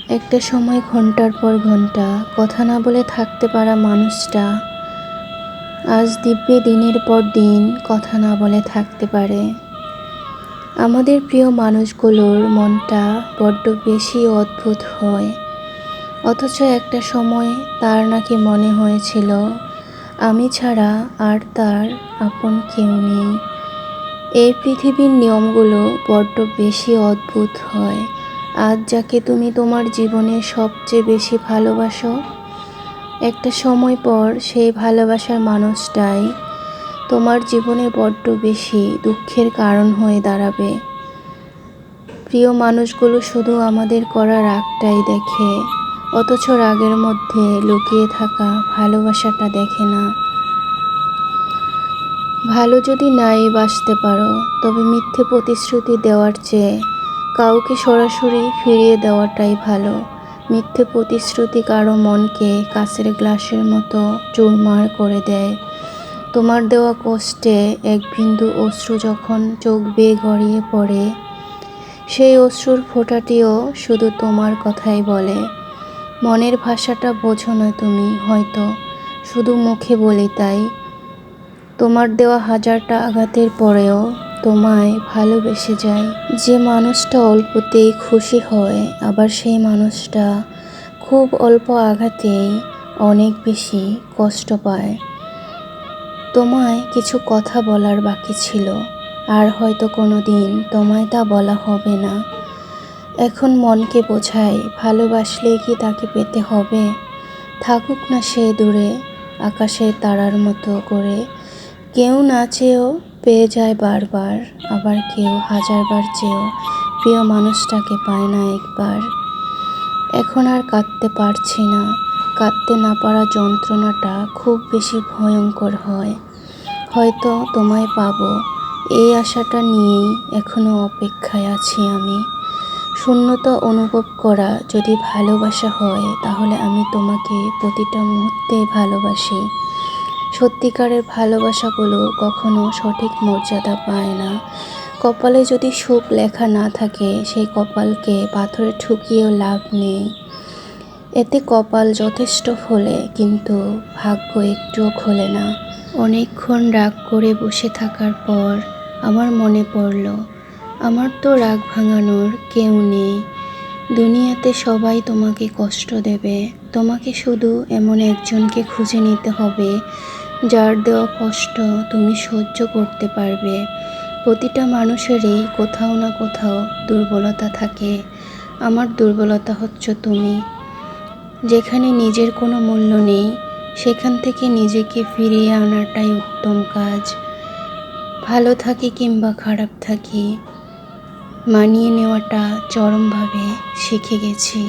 একটা সময় ঘন্টার পর ঘন্টা কথা না বলে থাকতে পারা মানুষটা আজ দিব্যি দিনের পর দিন কথা না বলে থাকতে পারে। আমাদের প্রিয় মানুষগুলোর মনটা বড্ড বেশি অদ্ভুত হয়, অথচ একটা সময় তার নাকি মনে হয়েছিল আমি ছাড়া আর তার আপন কেউ নেই। এই পৃথিবীর নিয়মগুলো বড্ড বেশি অদ্ভুত হয়। আজ যাকে তুমি তোমার জীবনে সবচেয়ে বেশি ভালোবাসো, একটা সময় পর সেই ভালোবাসার মানুষটাই তোমার জীবনে বড্ড বেশি দুঃখের কারণ হয়ে দাঁড়াবে। প্রিয় মানুষগুলো শুধু আমাদের করা রাগটাই দেখে, অথচ রাগের মধ্যে লুকিয়ে থাকা ভালোবাসাটা দেখে না। ভালো যদি নাই বাসতে পারো, তবে মিথ্যে প্রতিশ্রুতি দেওয়ার চেয়ে কাউকে সরাসরি ফিরিয়ে দেওয়াটাই ভালো। মিথ্যে প্রতিশ্রুতি কারো মনকে কাচের গ্লাসের মতো চুরমার করে দেয়। তোমার দেওয়া কষ্টে এক বিন্দু অশ্রু যখন চোখ বেয়ে গড়িয়ে পড়ে, সেই অশ্রুর ফোঁটাটিও শুধু তোমার কথাই বলে। মনের ভাষাটা বোঝো না তুমি, হয়তো শুধু মুখে বলি তাই। তোমার দেওয়া হাজারটা আঘাতের পরেও তোমায় ভালোবেসে যায়। যে মানুষটা অল্পতেই খুশি হয়, আবার সেই মানুষটা খুব অল্প আঘাতেই অনেক বেশি কষ্ট পায়। তোমায় কিছু কথা বলার বাকি ছিল, আর হয়তো কোনো দিন তোমায় তা বলা হবে না। এখন মনকে বোঝাই, ভালোবাসলেই কি তাকে পেতে হবে? থাকুক না সে দূরে আকাশের তারার মতো করে। কেউ না চেয়েও পেয়ে যায় বারবার, আবার কেউ হাজারবার চেয়েও প্রিয় মানুষটাকে পায় না একবার। এখন আর কাঁদতে পারছি না। কাঁদতে না পারা যন্ত্রণাটা খুব বেশি ভয়ঙ্কর হয়। হয়তো তোমায় পাবো, এই আশাটা নিয়েই এখনো অপেক্ষায় আছি আমি। শূন্যতা অনুভব করা যদি ভালোবাসা হয়, তাহলে আমি তোমাকে প্রতিটা মুহূর্তেই ভালোবাসি। সত্যিকারের ভালোবাসাগুলো কখনো সঠিক মর্যাদা পায় না। কপালে যদি সুখ লেখা না থাকে, সেই কপালকে পাথরে ঠুকিয়েও লাভ নেই। এতে কপাল যথেষ্ট ফোলে, কিন্তু ভাগ্য একটুও খোলে না। অনেকক্ষণ রাগ করে বসে থাকার পর আমার মনে পড়ল, আমার তো রাগ ভাঙানোর কেউ নেই। দুনিয়াতে সবাই তোমাকে কষ্ট দেবে, তোমাকে শুধু এমন একজনকে খুঁজে নিতে হবে যার দেওয়া কষ্ট তুমি সহ্য করতে পারবে। প্রতিটা মানুষেরই কোথাও না কোথাও দুর্বলতা থাকে। আমার দুর্বলতা হচ্ছ তুমি। যেখানে নিজের কোনো মূল্য নেই, সেখান থেকে নিজেকে ফিরিয়ে আনাটাই উত্তম কাজ। ভালো থাকি কিংবা খারাপ থাকি, মানিয়ে নেওয়াটা চরমভাবে শিখে গেছি।